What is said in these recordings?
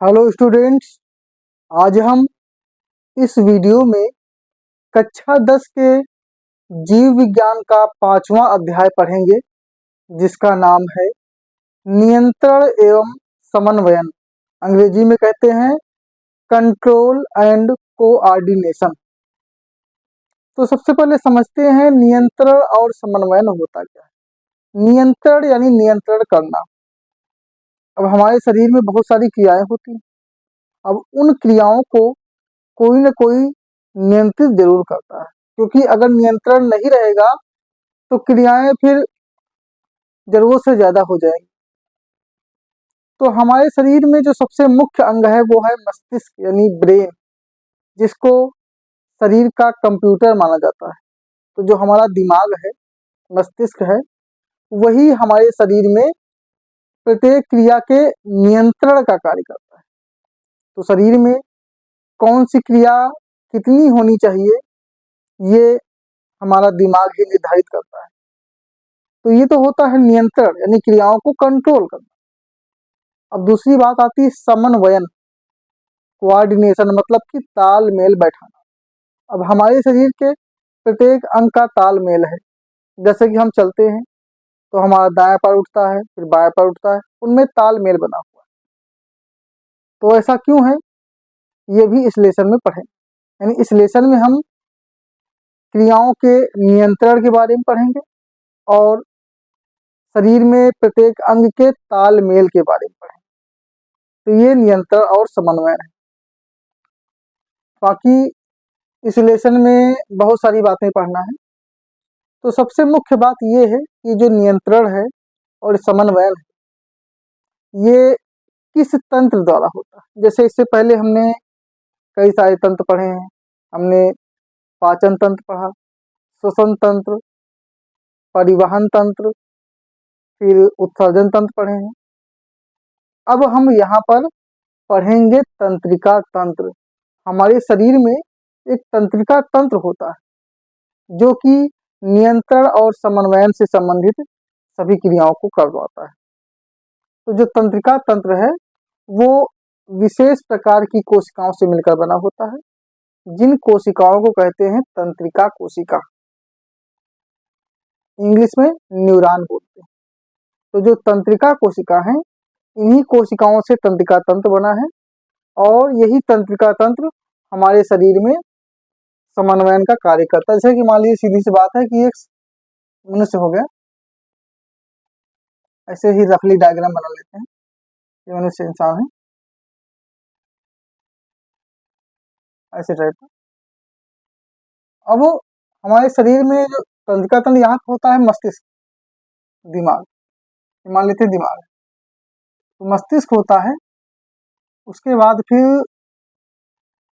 Hello students, आज हम इस वीडियो में कक्षा 10 के जीव विज्ञान का 5वां अध्याय पढ़ेंगे, जिसका नाम है नियंत्रण एवं समन्वयन। अंग्रेजी में कहते हैं कंट्रोल एंड कोऑर्डिनेशन। तो सबसे पहले समझते हैं नियंत्रण और समन्वयन होता क्या है। नियंत्रण यानी नियंत्रण करना। अब हमारे शरीर में बहुत सारी क्रियाएं होती हैं। अब उन क्रियाओं को कोई न कोई नियंत्रित जरूर करता है, क्योंकि अगर नियंत्रण नहीं रहेगा तो क्रियाएं फिर जरूरत से ज्यादा हो जाएंगी। तो हमारे शरीर में जो सबसे मुख्य अंग है वो है मस्तिष्क यानी ब्रेन, जिसको शरीर का कंप्यूटर माना जाता है। तो जो हमारा दिमाग है, मस्तिष्क है, वही हमारे शरीर में प्रत्येक क्रिया के नियंत्रण का कार्य करता है। तो शरीर में कौन सी क्रिया कितनी होनी चाहिए, ये हमारा दिमाग ही निर्धारित करता है। तो ये तो होता है नियंत्रण यानी क्रियाओं को कंट्रोल करना। अब दूसरी बात आती है समन्वयन, कोऑर्डिनेशन, मतलब कि तालमेल बैठाना। अब हमारे शरीर के प्रत्येक अंग का तालमेल है। जैसे कि हम चलते हैं तो हमारा दायां पैर उठता है, फिर बायां पैर उठता है, उनमें तालमेल बना हुआ है। तो ऐसा क्यों है, ये भी इस लेसन में पढ़ें। यानी इस लेसन में हम क्रियाओं के नियंत्रण के बारे में पढ़ेंगे और शरीर में प्रत्येक अंग के तालमेल के बारे में पढ़ेंगे। तो ये नियंत्रण और समन्वय है। बाकी इस लेसन में बहुत सारी बातें पढ़ना है। तो सबसे मुख्य बात ये है कि जो नियंत्रण है और समन्वयन है, ये किस तंत्र द्वारा होता है। जैसे इससे पहले हमने कई सारे तंत्र पढ़े हैं। हमने पाचन तंत्र पढ़ा, श्वसन तंत्र, परिवहन तंत्र, फिर उत्सर्जन तंत्र पढ़े हैं। अब हम यहाँ पर पढ़ेंगे तंत्रिका तंत्र। हमारे शरीर में एक तंत्रिका तंत्र होता है जो कि नियंत्रण और समन्वयन से संबंधित सभी क्रियाओं को करवाता है। तो जो तंत्रिका तंत्र है वो विशेष प्रकार की कोशिकाओं से मिलकर बना होता है, जिन कोशिकाओं को कहते हैं तंत्रिका कोशिका, इंग्लिश में न्यूरॉन बोलते हैं। तो जो तंत्रिका कोशिका है, इन्हीं कोशिकाओं से तंत्रिका तंत्र बना है और यही तंत्रिका तंत्र हमारे शरीर में समन्वयन का कार्य करता है। जैसे कि मान लीजिए सीधी सी बात है कि एक मनुष्य हो गया, ऐसे ही रफली डायग्राम बना लेते हैं। ये मनुष्य इंसान है, ऐसे टाइप का। अब हमारे शरीर में जो तंत्रिका तंत्र यहाँ होता है मस्तिष्क, दिमाग, मान लेते हैं दिमाग, तो मस्तिष्क होता है। उसके बाद फिर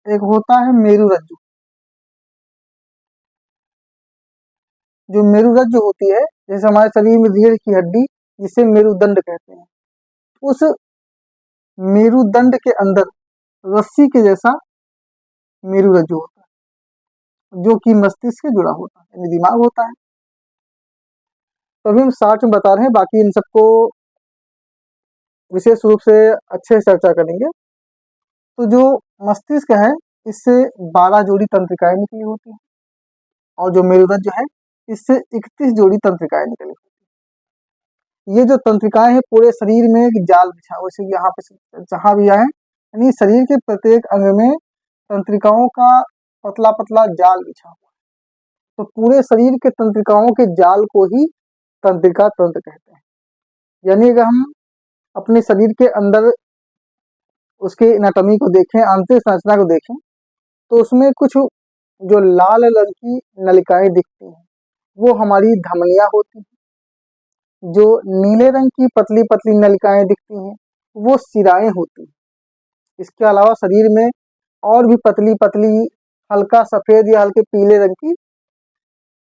एक होता है मेरुरज्जु। जो मेरुरज्जु होती है, जैसे हमारे शरीर में रीढ़ की हड्डी, जिसे मेरुदंड कहते हैं, उस मेरुदंड के अंदर रस्सी के जैसा मेरुरज्जु होता है, जो कि मस्तिष्क से जुड़ा होता है, यानी दिमाग होता है। तो अभी हम शॉर्ट में बता रहे हैं, बाकी इन सबको विशेष रूप से अच्छे से चर्चा करेंगे। तो जो मस्तिष्क है, इससे 12 जोड़ी तंत्रिकाएं निकली होती हैं और जो मेरुरज्जु है, इससे 31 जोड़ी तंत्रिकाएं निकली होती हैं। ये जो तंत्रिकाएं हैं पूरे शरीर में एक जाल बिछा, वैसे यहाँ पे जहां भी आए, यानी शरीर के प्रत्येक अंग में तंत्रिकाओं का पतला पतला जाल बिछा हुआ है। तो पूरे शरीर के तंत्रिकाओं के जाल को ही तंत्रिका तंत्र कहते हैं। यानी अगर हम अपने शरीर के अंदर उसके एनाटॉमी को देखें, आंतरिक संरचना को देखें, तो उसमें कुछ जो लाल रंग की नलिकाएं दिखती हैं, वो हमारी धमनियां होती हैं। जो नीले रंग की पतली पतली नलिकाएं दिखती हैं, वो शिराएं होती हैं। इसके अलावा शरीर में और भी पतली पतली हल्का सफेद या हल्के पीले रंग की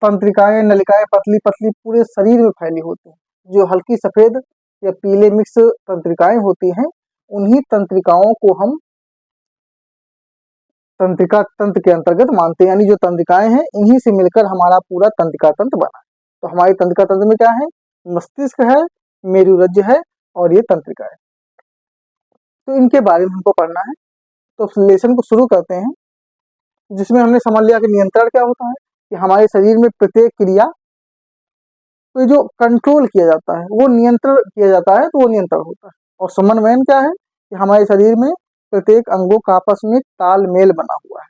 तंत्रिकाएं, नलिकाएं पतली पतली पूरे शरीर में फैली होती हैं। जो हल्की सफेद या पीले मिक्स तंत्रिकाएं होती हैं, उन्हीं तंत्रिकाओं को हम तंत्रिका तंत्र के अंतर्गत मानते हैं। यानी जो तंत्रिकाएं हैं, इन्हीं से मिलकर हमारा पूरा तंत्रिका तंत्र बना है। तो हमारी तंत्रिका तंत्र में क्या है, मस्तिष्क है, मेरुरज्जु है और ये तंत्रिका है। तो इनके बारे में हमको पढ़ना है। तो लेसन को शुरू करते हैं, जिसमें हमने समझ लिया कि नियंत्रण क्या होता है, कि हमारे शरीर में प्रत्येक क्रिया को जो कंट्रोल किया जाता है वो नियंत्रण किया जाता है, तो वो नियंत्रण होता है। और समन्वयन क्या है, कि हमारे शरीर में प्रत्येक अंगों का आपस में तालमेल बना हुआ है,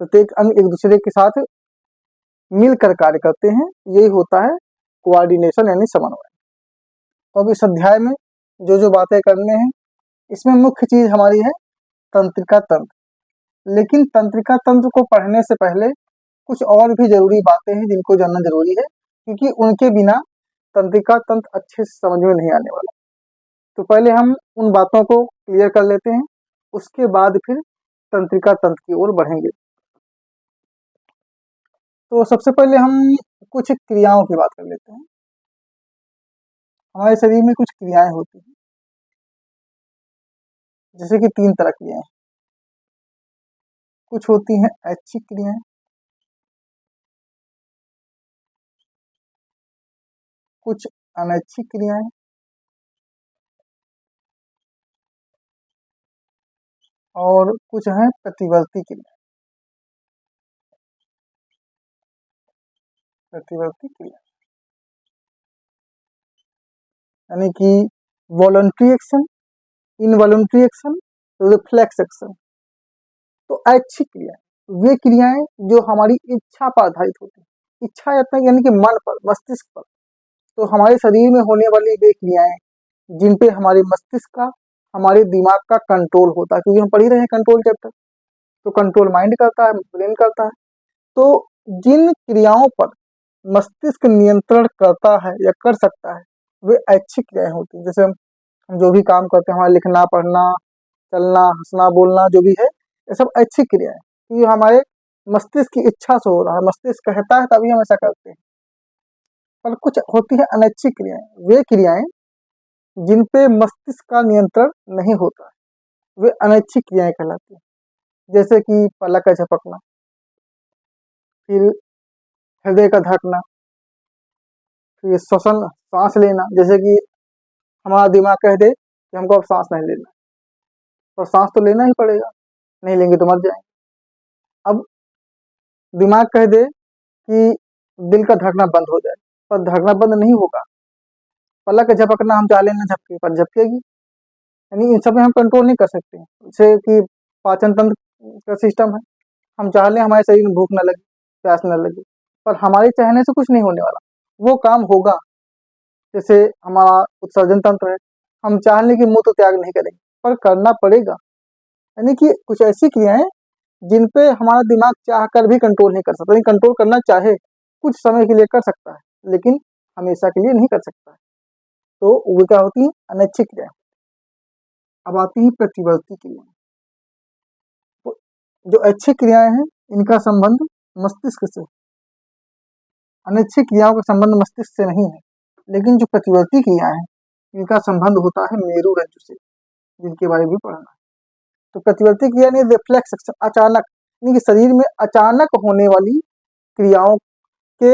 प्रत्येक अंग एक दूसरे के साथ मिलकर कार्य करते हैं, यही होता है कोऑर्डिनेशन यानी समन्वय। तो अब इस अध्याय में जो जो बातें करने हैं, इसमें मुख्य चीज हमारी है तंत्रिका तंत्र। लेकिन तंत्रिका तंत्र को पढ़ने से पहले कुछ और भी जरूरी बातें हैं जिनको जानना जरूरी है, क्योंकि उनके बिना तंत्रिका तंत्र अच्छे से समझ में नहीं आने वाला। तो पहले हम उन बातों को क्लियर कर लेते हैं, उसके बाद फिर तंत्रिका तंत्र की ओर बढ़ेंगे। तो सबसे पहले हम कुछ क्रियाओं की बात कर लेते हैं। हमारे शरीर में कुछ क्रियाएं होती हैं, जैसे कि 3 तरह की क्रियाएं। कुछ होती हैं ऐच्छिक क्रियाएं, कुछ अनैच्छिक क्रियाएं और कुछ हैं प्रतिवर्ती क्रिया। प्रतिवर्ती क्रिया यानी कि voluntary action, involuntary action, reflex action. तो ऐच्छिक क्रियाएं वे क्रियाएं जो हमारी इच्छा पर आधारित होती है। इच्छा यानी कि मन पर, मस्तिष्क पर। तो हमारे शरीर में होने वाली वे क्रियाएं जिन पे हमारे मस्तिष्क का, हमारे दिमाग का कंट्रोल होता है, क्योंकि हम पढ़ ही रहे हैं कंट्रोल चैप्टर। तो कंट्रोल माइंड करता है, ब्रेन करता है। तो जिन क्रियाओं पर मस्तिष्क नियंत्रण करता है या कर सकता है, वे ऐच्छिक क्रियाएं होती हैं। जैसे हम जो भी काम करते हैं, हमारा लिखना, पढ़ना, चलना, हंसना, बोलना जो भी है, ये सब ऐच्छिक क्रियाएं हैं, क्योंकि हमारे मस्तिष्क की इच्छा से हो रहा है, मस्तिष्क कहता है तभी हम ऐसा करते हैं। पर कुछ होती है अनैच्छिक क्रियाएं, वे क्रियाएं जिन पे मस्तिष्क का नियंत्रण नहीं होता है, वे अनैच्छिक क्रियाएं कहलाती हैं। जैसे कि पलक का झपकना, फिर हृदय का धड़कना, फिर श्वसन, सांस लेना। जैसे कि हमारा दिमाग कह दे कि हमको अब सांस नहीं लेना, तो सांस तो लेना ही पड़ेगा, नहीं लेंगे तो मर जाएंगे। अब दिमाग कह दे कि दिल का धड़कना बंद हो जाए, पर धड़कना बंद नहीं होगा। पलक झपकना हम चाह लेना झपके, पर झपकेगी। यानी इन सब में हम कंट्रोल नहीं कर सकते। जैसे कि पाचन तंत्र का सिस्टम है, हम चाह लें हमारे शरीर में भूख न लगे, प्यास न लगे, पर हमारे चाहने से कुछ नहीं होने वाला, वो काम होगा। जैसे हमारा उत्सर्जन तंत्र है, हम चाह लें कि मुंह तो त्याग नहीं करेंगे, पर करना पड़ेगा। यानी कि कुछ ऐसी क्रियाएं जिन पे हमारा दिमाग चाह कर भी कंट्रोल नहीं कर सकता। नहीं, कंट्रोल करना चाहे कुछ समय के लिए कर सकता है, लेकिन हमेशा के लिए नहीं कर सकता है। तो वो क्या होती है, अनैच्छिक क्रिया। अब आती है प्रतिवर्ती क्रिया। तो जो ऐच्छिक क्रियाएं हैं, इनका संबंध मस्तिष्क से, अनैच्छिक क्रियाओं का संबंध मस्तिष्क से नहीं है। लेकिन जो प्रतिवर्ती क्रियाएं हैं, इनका संबंध होता है मेरु रज्जु से, जिनके बारे में भी पढ़ना है। तो प्रतिवर्ती क्रिया नहीं, रिफ्लेक्स एक्शन, अचानक, यानी कि शरीर में अचानक होने वाली क्रियाओं के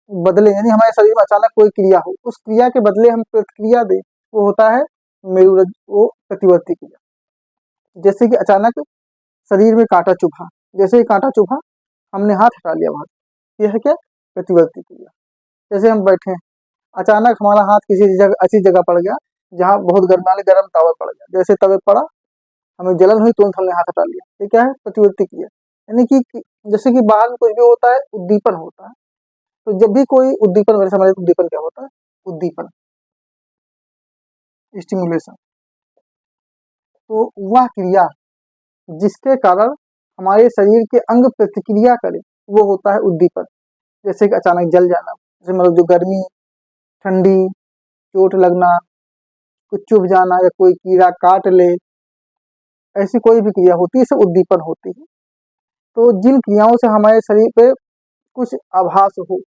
बदले, यानी हमारे शरीर में अचानक कोई क्रिया हो, उस क्रिया के बदले हम प्रतिक्रिया दें, वो होता है मेरुरज्जु, वो प्रतिवर्ती क्रिया। जैसे कि अचानक शरीर में कांटा चुभा, जैसे ही कांटा चुभा हमने हाथ हटा लिया वहां, यह है क्या, प्रतिवर्ती क्रिया। जैसे हम बैठे, अचानक हमारा हाथ किसी जगह ऐसी जगह पड़ गया जहाँ बहुत गर्म तावा पड़ गया, जैसे तवे पड़ा, हमें जलन हुई, तुरंत हमने हाथ हटा लिया, ये क्या है, प्रतिवर्ती क्रिया। यानी कि जैसे कि बाहर में कुछ भी होता है, उद्दीपन होता है। तो जब भी कोई उद्दीपन, वैसे हमारे उद्दीपन क्या होता है, उद्दीपन, स्टिमुलेशन। तो वह क्रिया जिसके कारण हमारे शरीर के अंग प्रतिक्रिया करे, वो होता है उद्दीपन। जैसे कि अचानक जल जाना, जैसे मतलब जो गर्मी, ठंडी, चोट लगना, कुछ चुभ जाना, या कोई कीड़ा काट ले, ऐसी कोई भी क्रिया होती है, इसे उद्दीपन होती है। तो जिन क्रियाओं से हमारे शरीर पे कुछ आभास हो,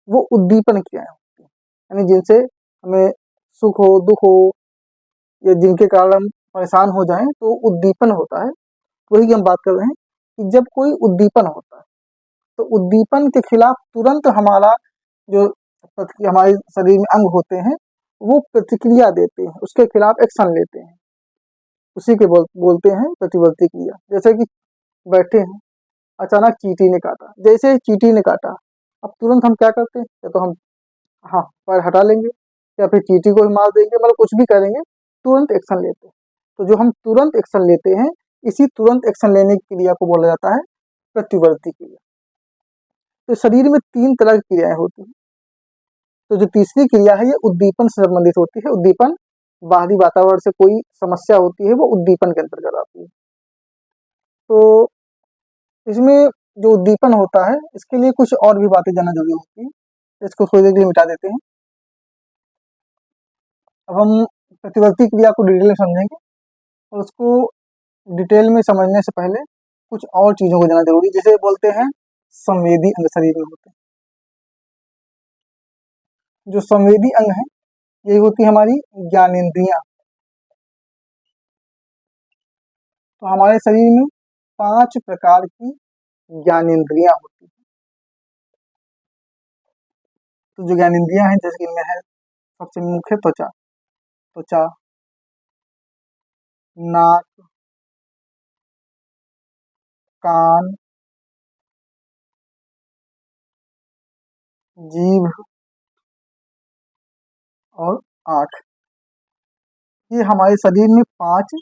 वो उद्दीपन क्रियाएं होती हैं। यानी जिनसे हमें सुख हो, दुख हो, या जिनके कारण हम परेशान हो जाएं, तो उद्दीपन होता है। वही हम बात कर रहे हैं कि जब कोई उद्दीपन होता है, तो उद्दीपन के खिलाफ तुरंत हमारा जो हमारे शरीर में अंग होते हैं, वो प्रतिक्रिया देते हैं, उसके खिलाफ एक्शन लेते हैं। उसी के बोलते हैं प्रतिवर्ती क्रिया। जैसे कि बैठे हैं, अचानक चींटी ने काटा, जैसे ही चींटी ने काटा, अब तुरंत हम क्या करते हैं, या तो हम हाँ पैर हटा लेंगे या फिर चींटी को ही मार देंगे, मतलब कुछ भी करेंगे, तुरंत एक्शन लेते हैं। तो जो हम तुरंत एक्शन लेते हैं, इसी तुरंत एक्शन लेने की क्रिया को बोला जाता है प्रतिवर्ती क्रिया। तो शरीर में 3 तरह की क्रियाएं होती हैं। तो जो तीसरी क्रिया है, ये उद्दीपन से संबंधित होती है। उद्दीपन, बाहरी वातावरण से कोई समस्या होती है, वो उद्दीपन के अंतर्गत आती है। तो इसमें जो उद्दीपन होता है, इसके लिए कुछ और भी बातें जानना जरूरी होती है। इसको थोड़ी देर के लिए मिटा देते हैं। अब हम प्रतिवर्ती क्रिया को डिटेल में समझेंगे, और उसको डिटेल में समझने से पहले कुछ और चीजों को जानना जरूरी है, जिसे बोलते हैं संवेदी अंग शरीर में होते हैं। जो संवेदी अंग है, यही होती है हमारी ज्ञानेंद्रियां। तो हमारे शरीर में 5 प्रकार की ज्ञानेंद्रियां होती हैं। तो जो ज्ञानेंद्रियां हैं, जैसे कि इनमें है सबसे मुख्य त्वचा। त्वचा, नाक, कान, जीभ और आंख। ये हमारे शरीर में 5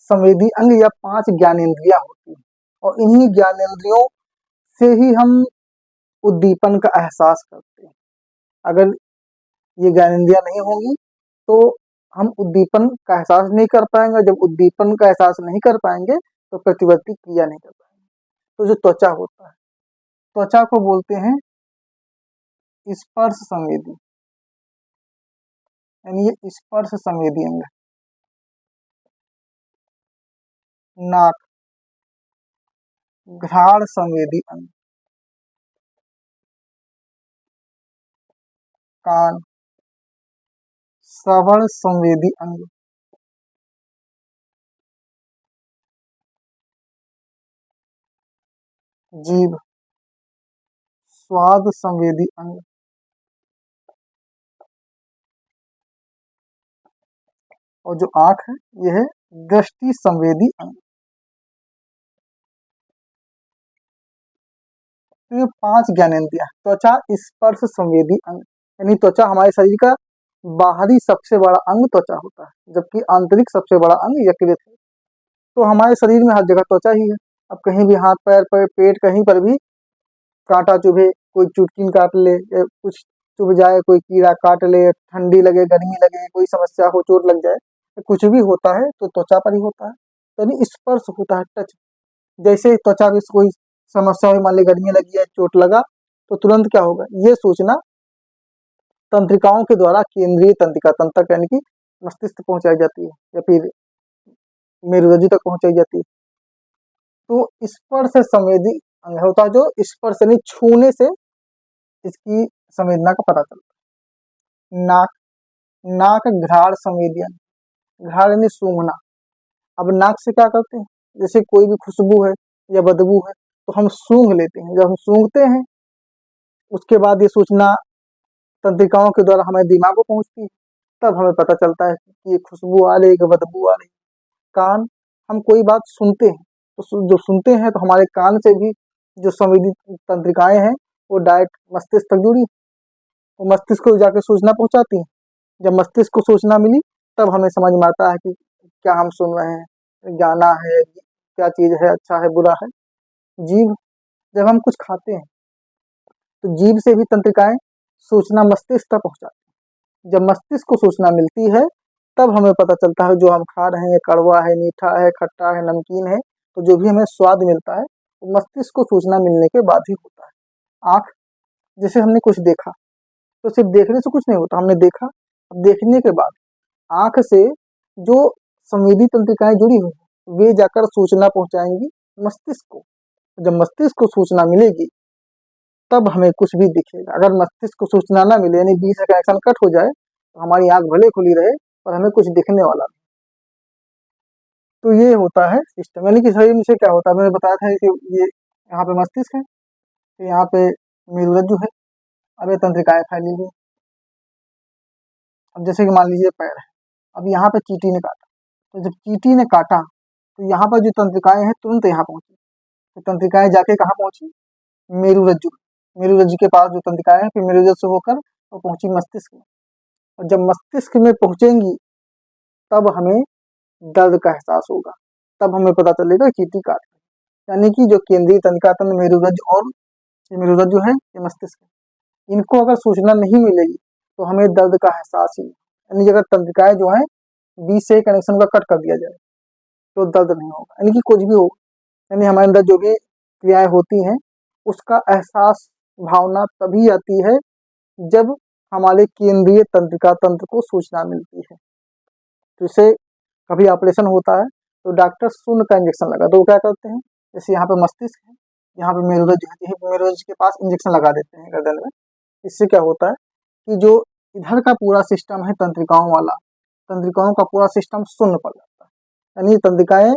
संवेदी अंग या 5 ज्ञानेंद्रियां होती हैं, और इन्हीं ज्ञानेंद्रियों से ही हम उद्दीपन का एहसास करते हैं। अगर ये ज्ञानेंद्रियां नहीं होंगी तो हम उद्दीपन का एहसास नहीं कर पाएंगे। जब उद्दीपन का एहसास नहीं कर पाएंगे तो प्रतिवर्ती क्रिया नहीं कर पाएंगे। तो जो त्वचा होता है, त्वचा को बोलते हैं स्पर्श संवेदी, यानी ये स्पर्श संवेदी अंग है। नाक, घ्राण संवेदी अंग। कान, श्रवण संवेदी अंग। जीभ, स्वाद संवेदी अंग। और जो आंख है, यह है दृष्टि संवेदी अंग। तो ये 5 ज्ञानेंद्रियां, त्वचा स्पर्श संवेदी अंग, यानी त्वचा हमारे शरीर का बाहरी सबसे बड़ा अंग त्वचा होता है, जबकि आंतरिक सबसे बड़ा अंग यकृत है। तो हमारे शरीर में हर जगह त्वचा ही है। अब कहीं भी हाथ पैर पर पेट कहीं पर भी कांटा चुभे, कोई चुटकिन काट ले या कुछ चुभ जाए, कोई कीड़ा काट ले, ठंडी लगे, गर्मी लगे, कोई समस्या हो, चोट लग जाए, तो कुछ भी होता है तो त्वचा पर ही होता है। तो यानी स्पर्श होता है, टच। जैसे ही त्वचा में कोई समस्या हुई, मान ली गर्मी लगी है, चोट लगा, तो तुरंत क्या होगा, ये सूचना तंत्रिकाओं के द्वारा केंद्रीय तंत्रिका तंत्र तक, यानी कि मस्तिष्क तक पहुंचाई जाती है, या फिर मेरुरज्जु तक पहुंचाई जाती है। तो स्पर्श संवेदी अंग होता है, जो स्पर्श यानी छूने से इसकी संवेदना का पता चलता है। नाक, नाक घ्राण संवेदी अंग। घ्राण यानी सूंघना। अब नाक से क्या करते हैं, जैसे कोई भी खुशबू है या बदबू है, तो हम सूंघ लेते हैं। जब हम सूंघते हैं, उसके बाद ये सूचना तंत्रिकाओं के द्वारा हमारे दिमाग को पहुंचती है, तब हमें पता चलता है कि ये खुशबू आ रही है कि बदबू आ रही है। कान, हम कोई बात सुनते हैं, तो जो सुनते हैं तो हमारे कान से भी जो संवेदी तंत्रिकाएं हैं, वो डायरेक्ट मस्तिष्क तक जुड़ी, वो मस्तिष्क को जाकर सूचना पहुंचाती हैं। जब मस्तिष्क को सूचना मिली, तब हमें समझ में आता है कि क्या हम सुन रहे हैं, गाना है, क्या चीज है, अच्छा है, बुरा है। जीभ, जब हम कुछ खाते हैं तो जीभ से भी तंत्रिकाएं सूचना मस्तिष्क तक पहुंचाती हैं। जब मस्तिष्क को सूचना मिलती है, तब हमें पता चलता है जो हम खा रहे हैं कड़वा है, मीठा है, खट्टा है, नमकीन है। तो जो भी हमें स्वाद मिलता है, वो मस्तिष्क को सूचना मिलने के बाद ही होता है। आंख, जैसे हमने कुछ देखा, तो सिर्फ देखने से कुछ नहीं होता, हमने देखा, अब देखने के बाद आंख से जो संवेदी तंत्रिकाएं जुड़ी हुई हैं, वे जाकर सूचना पहुंचाएंगी मस्तिष्क को। जब मस्तिष्क को सूचना मिलेगी, तब हमें कुछ भी दिखेगा। अगर मस्तिष्क को सूचना ना मिले, यानी बीच से कनेक्शन कट हो जाए, तो हमारी आंख भले खुली रहे और हमें कुछ दिखने वाला नहीं। तो ये होता है सिस्टम, यानी कि शरीर में से क्या होता है, मैंने बताया था कि ये यहाँ पे मस्तिष्क है, तो यहाँ पे मेरुरज्जु है, अब ये तंत्रिकाएं फैली हुई। अब जैसे कि मान लीजिए पैर है, अब यहाँ पे चींटी ने काटा, तो जब चींटी ने काटा तो यहाँ पर जो तंत्रिकाएं हैं तुरंत यहाँ पहुंची। तो तंत्रिकाएं जाके कहाँ पहुंची? मेरुरज्जु। मेरुरज्जु के पास जो तंत्रिकाएं हैं फिर मेरुरज्जु से होकर वो पहुंची मस्तिष्क में, और जब मस्तिष्क में पहुंचेंगी तब हमें दर्द का एहसास होगा, तब हमें पता चलेगा चींटी काट गई। यानी कि जो केंद्रीय तंत्रिका तंत्र मेरुरज्जु और ये मेरुरज्जु है, ये मस्तिष्क है, इनको अगर सूचना नहीं मिलेगी तो हमें दर्द का एहसास ही नहीं। यानी अगर तंत्रिकाएं जो है बीच से कनेक्शन का कट कर दिया जाए तो दर्द नहीं होगा, यानी कि कुछ भी हो, यानी हमारे अंदर जो भी क्रियाएं होती हैं उसका एहसास भावना तभी आती है जब हमारे केंद्रीय तंत्रिका तंत्र को सूचना मिलती है। तो इसे कभी ऑपरेशन होता है तो डॉक्टर शून्य का इंजेक्शन लगा, तो वो क्या करते हैं, जैसे यहाँ पे मस्तिष्क है, यहाँ पे मेरुरज्जु है, मेरुरज्जु के पास इंजेक्शन लगा देते हैं गर्दन में। इससे क्या होता है कि जो इधर का पूरा सिस्टम है तंत्रिकाओं वाला, तंत्रिकाओं का पूरा सिस्टम शून्य पड़ जाता है, यानी तंत्रिकाएं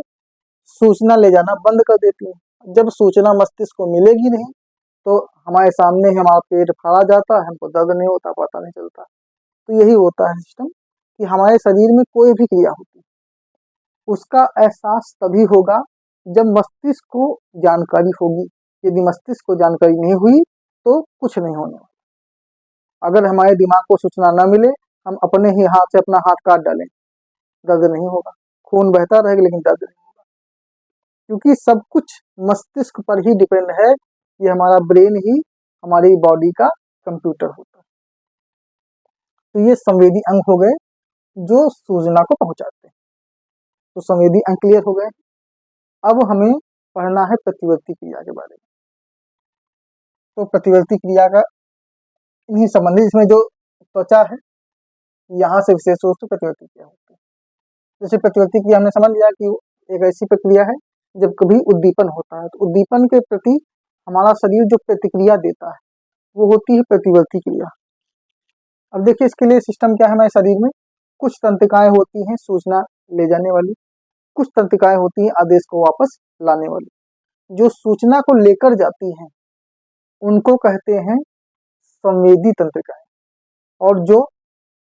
सूचना ले जाना बंद कर देती हैं। जब सूचना मस्तिष्क को मिलेगी नहीं तो हमारे सामने ही हमारा पेट फाड़ा जाता है, हमको दर्द नहीं होता, पता नहीं चलता। तो यही होता है सिस्टम कि हमारे शरीर में कोई भी क्रिया होती है उसका एहसास तभी होगा जब मस्तिष्क को जानकारी होगी। यदि मस्तिष्क को जानकारी नहीं हुई तो कुछ नहीं होने वाला। अगर हमारे दिमाग को सूचना न मिले, हम अपने ही हाथ से अपना हाथ काट डालें, दर्द नहीं होगा, खून बहता रहेगा लेकिन दर्द नहीं होगा, क्योंकि सब कुछ मस्तिष्क पर ही डिपेंड है। ये हमारा ब्रेन ही हमारी बॉडी का कंप्यूटर होता है। तो ये संवेदी अंग हो गए जो सूचना को पहुंचाते हैं। तो संवेदी अंग क्लियर हो गए। अब हमें पढ़ना है प्रतिवर्ती क्रिया के बारे में। तो प्रतिवर्ती क्रिया का इन्हीं संबंधित, इसमें जो त्वचा है यहाँ से विशेष रूप से प्रतिवर्ती क्रिया होती है। जैसे प्रतिवर्ती क्रिया हमने समझ लिया कि एक ऐसी प्रक्रिया है जब कभी उद्दीपन होता है तो उद्दीपन के प्रति हमारा शरीर जो प्रतिक्रिया देता है वो होती है प्रतिवर्ती क्रिया। अब देखिए इसके लिए सिस्टम क्या है, हमारे शरीर में कुछ तंत्रिकाएं होती हैं सूचना ले जाने वाली, कुछ तंत्रिकाएं होती हैं आदेश को वापस लाने वाली। जो सूचना को लेकर जाती हैं उनको कहते हैं संवेदी तंत्रिकाएं, और जो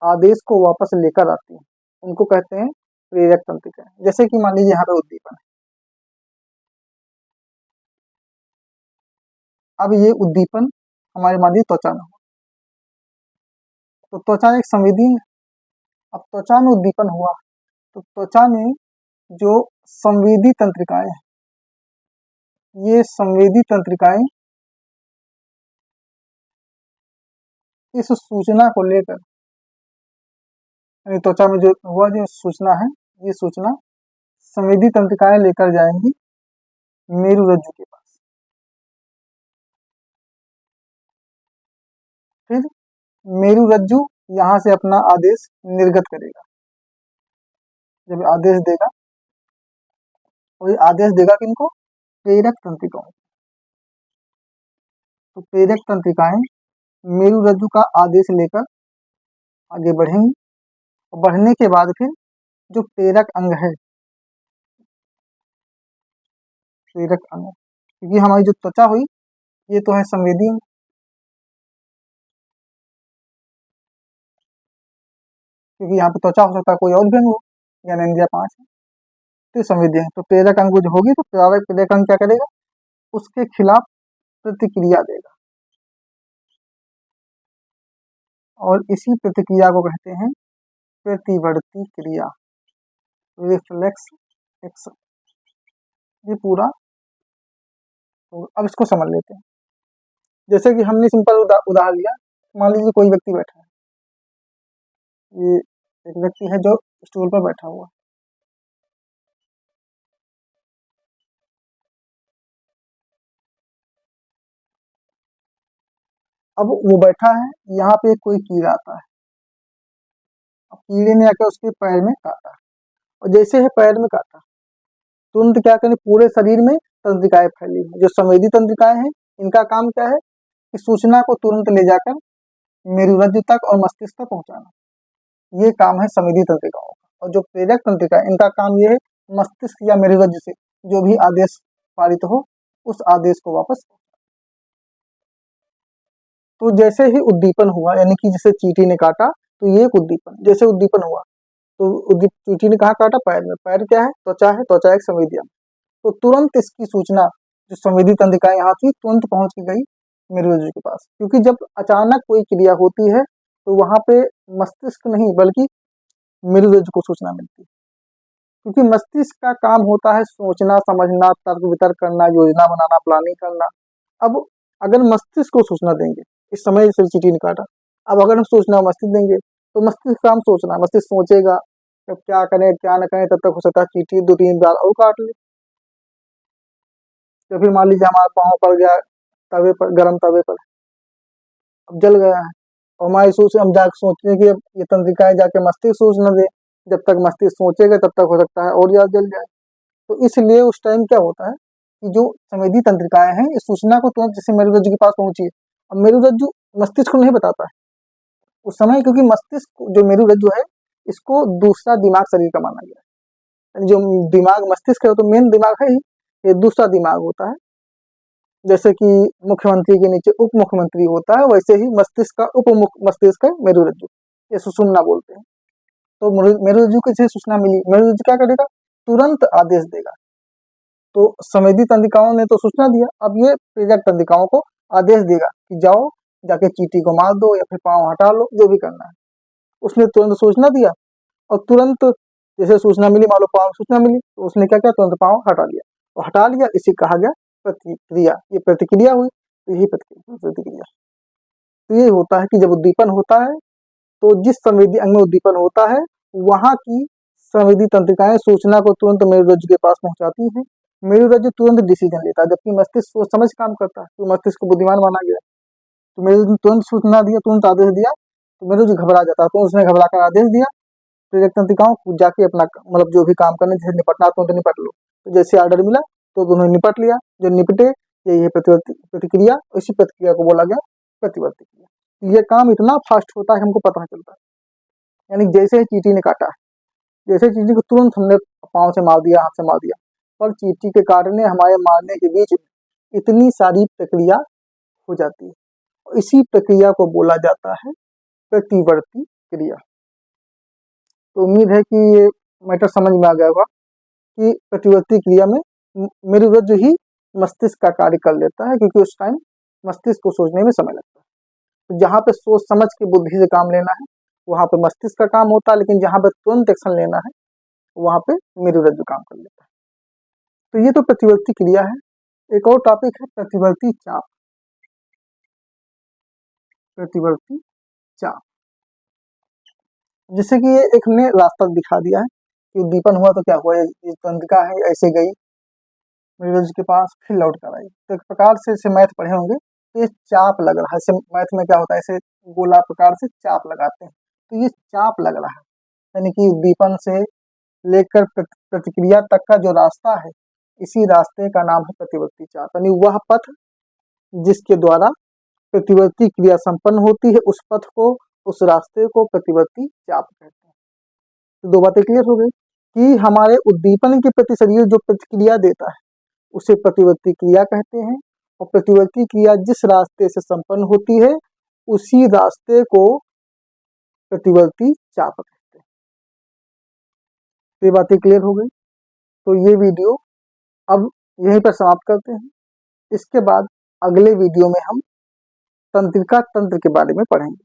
आदेश को वापस लेकर आती हैं उनको कहते हैं प्रेरक तंत्रिकाएं। जैसे कि मान लीजिए यहाँ पे उद्दीपन है, अब ये उद्दीपन हमारे मान लीजिए त्वचा में हो, तो त्वचा एक संवेदी है। अब त्वचा में उद्दीपन हुआ तो त्वचा में जो संवेदी तंत्रिकाएं हैं, ये संवेदी तंत्रिकाएं इस सूचना को लेकर, यानी त्वचा में जो हुआ जो सूचना है, ये सूचना संवेदी तंत्रिकाएं लेकर जाएंगी मेरुरज्जु के पास। फिर मेरुरज्जु यहाँ से अपना आदेश निर्गत करेगा। जब आदेश देगा, और ये आदेश देगा किनको? प्रेरक तंत्रिकाओं। तो प्रेरक तंत्रिकाएं मेरुरज्जु का आदेश लेकर आगे बढ़ेंगी, और बढ़ने के बाद फिर जो प्रेरक अंग है, प्रेरक अंग, क्योंकि हमारी जो त्वचा हुई ये तो है संवेदी अंग, क्योंकि यहाँ पे त्वचा हो सकता है कोई और भी अंग हो, ज्ञानेंद्रिय 5 है, तो संवेदी अंग। तो प्रेरक अंग जो होगी तो प्रेरक अंग क्या करेगा? उसके खिलाफ प्रतिक्रिया देगा, और इसी प्रतिक्रिया को कहते हैं प्रतिवर्ती क्रिया, रिफ्लेक्स एक्शन। ये पूरा, तो अब इसको समझ लेते हैं। जैसे कि हमने सिंपल उदाहरण लिया, मान लीजिए कोई व्यक्ति बैठा है, ये एक व्यक्ति है जो स्टूल पर बैठा हुआ है। अब वो बैठा है, यहाँ पे कोई कीड़ा आता है, अब कीड़े ने आकर उसके पैर में काटा, और जैसे है पैर में काटा तुरंत क्या करें, पूरे शरीर में तंत्रिकाएं फैली हैं। जो संवेदी तंत्रिकाएं हैं इनका काम क्या है कि सूचना को तुरंत ले जाकर मेरुरज्जु तक और मस्तिष्क तक पहुंचाना, ये काम है संवेदी तंत्रिकाओं का। और जो प्रेरक तंत्रिका है इनका काम ये है मस्तिष्क या मेरुरज्जु से जो भी आदेश पारित हो उस आदेश को वापस। तो जैसे ही उद्दीपन हुआ, यानी कि जैसे चींटी ने काटा तो ये एक उद्दीपन, जैसे उद्दीपन हुआ तो चींटी ने कहाँ काटा? पैर में। पैर क्या है? त्वचा है, त्वचा एक संवेदी अंग। तो तुरंत इसकी सूचना जो संवेदी तंत्रिकाएं यहाँ थी तुरंत पहुंच के गई मेरुरज्जु के पास, क्योंकि जब अचानक कोई क्रिया होती है तो वहां पे मस्तिष्क नहीं बल्कि मेरुरज्जु को सूचना मिलती है, क्योंकि मस्तिष्क का काम होता है सोचना, समझना, तर्क वितर्क करना, योजना बनाना, प्लानिंग करना। अब अगर मस्तिष्क को सूचना देंगे, इस समय जैसे चींटी ने काटा, अब अगर हम सूचना मस्तिष्क देंगे तो मस्तिष्क काम सोचना, मस्तिष्क सोचेगा अब क्या करें क्या न करें, तब तक हो सकता है चींटी 2-3 बार और काट ले। या फिर मान लीजिए हमारा पाँव पड़ गया तवे पर, गर्म तवे पर, अब जल गया है, और हमारी सोच हम जाके सोचते हैं कि अब ये तंत्रिकाएं जाके मस्तिष्क सूचना दे, जब तक मस्तिष्क सोचेगा तब तक हो सकता है और ज्यादा जल जाए। तो इसलिए उस टाइम क्या होता है कि जो संवेदी तंत्रिकाएं हैं इस सूचना को तुरंत जैसे मेरुरज्जु के पास पहुंची है, अब मेरुरज्जु मस्तिष्क को नहीं बताता है उस समय, क्योंकि मस्तिष्क जो मेरुरज्जु है इसको दूसरा दिमाग शरीर का माना गया है। जो दिमाग मस्तिष्क है तो मेन दिमाग है ही, ये दूसरा दिमाग होता है। जैसे कि मुख्यमंत्री के नीचे उप मुख्यमंत्री होता है, वैसे ही मस्तिष्क का उप मस्तिष्क है मेरुरज्जु, ये सुषुम्ना बोलते हैं। तो मेरुरज्जु को जैसे सूचना मिली, मेरुरज्जु क्या करेगा? तुरंत आदेश देगा। तो संवेदी तंत्रिकाओं ने तो सूचना दिया, अब ये प्रेरक तंत्रिकाओं को आदेश देगा कि जाओ जाके चींटी को मार दो या फिर पाँव हटा लो, जो भी करना है। उसने तुरंत सूचना दिया और तुरंत जैसे सूचना मिली, मान लो पाँव सूचना मिली तो उसने क्या किया? तुरंत पाँव हटा लिया, और हटा लिया इसे कहा गया प्रतिक्रिया। ये प्रतिक्रिया हुई, तो यही प्रतिक्रिया। तो ये होता है कि जब उद्दीपन होता है तो जिस संवेदी अंग में उद्दीपन होता है वहां की संवेदी तंत्रिकाएं सूचना को तुरंत मेरुरज्जु के पास पहुंचाती हैं। मेरुरज्जु तुरंत डिसीजन लेता है, जबकि मस्तिष्क सोच समझ काम करता है, तो मस्तिष्क को बुद्धिमान माना गया। तो मेरुरज्जु तुरंत सूचना दिया, तुरंत आदेश दिया, तो मेरुरज्जु घबरा जाता है, तो उसने घबरा कर आदेश दिया प्रेरक तंत्रिकाओं को जाके अपना मतलब जो भी काम करने, जैसे निपटना तो निपट लो। तो जैसे ऑर्डर मिला तो उन्होंने निपट लिया, जो निपटे यही है प्रतिक्रिया। इसी प्रतिक्रिया को बोला गया प्रतिवर्ती क्रिया। ये काम इतना फास्ट होता है हमको पता नहीं चलता, यानी जैसे ही चींटी ने काटा, जैसे चींटी को तुरंत हमने पाँव से मार दिया, हाथ से मार दिया, पर चींटी के काटने हमारे मारने के बीच में इतनी सारी प्रक्रिया हो जाती है, इसी प्रक्रिया को बोला जाता है प्रतिवर्ती क्रिया। तो उम्मीद है कि ये मैटर समझ में आ गया होगा कि प्रतिवर्ती क्रिया में मेरुरज्जु ही मस्तिष्क का कार्य कर लेता है, क्योंकि उस टाइम मस्तिष्क को सोचने में समय लगता है। तो जहाँ पे सोच समझ के बुद्धि से काम लेना है वहां पे मस्तिष्क का काम होता है, लेकिन जहाँ पे तुरंत एक्शन लेना है वहां पे मेरुरज्जु काम कर लेता है। तो ये तो प्रतिवर्ती क्रिया है। एक और टॉपिक है प्रतिवर्ती चाप। प्रतिवर्ती चाप, जैसे कि ये एक ने रास्ता दिखा दिया है कि उद्दीपन हुआ तो क्या हुआ, ये तंत्रिका है ऐसे गई मेरुरज्जु के पास, फिर लौट कर आई। तो एक प्रकार से इसे मैथ पढ़े होंगे, तो ये चाप लग रहा है। मैथ में क्या होता है, ऐसे गोला प्रकार से चाप लगाते हैं, तो ये चाप लग रहा है, यानी कि उद्दीपन से लेकर प्रतिक्रिया तक का जो रास्ता है, इसी रास्ते का नाम है प्रतिवर्ती चाप, यानी वह पथ जिसके द्वारा प्रतिवर्ती क्रिया संपन्न होती है, उस पथ को, उस रास्ते को प्रतिवर्ती चाप कहते हैं। तो दो बातें क्लियर हो गई कि हमारे उद्दीपन के प्रति शरीर जो प्रतिक्रिया देता है उसे प्रतिवर्ती क्रिया कहते हैं, और प्रतिवर्ती क्रिया जिस रास्ते से संपन्न होती है उसी रास्ते को प्रतिवर्ती चाप कहते हैं। ये बातें क्लियर हो गई। तो ये वीडियो अब यहीं पर समाप्त करते हैं। इसके बाद अगले वीडियो में हम तंत्रिका तंत्र के बारे में पढ़ेंगे।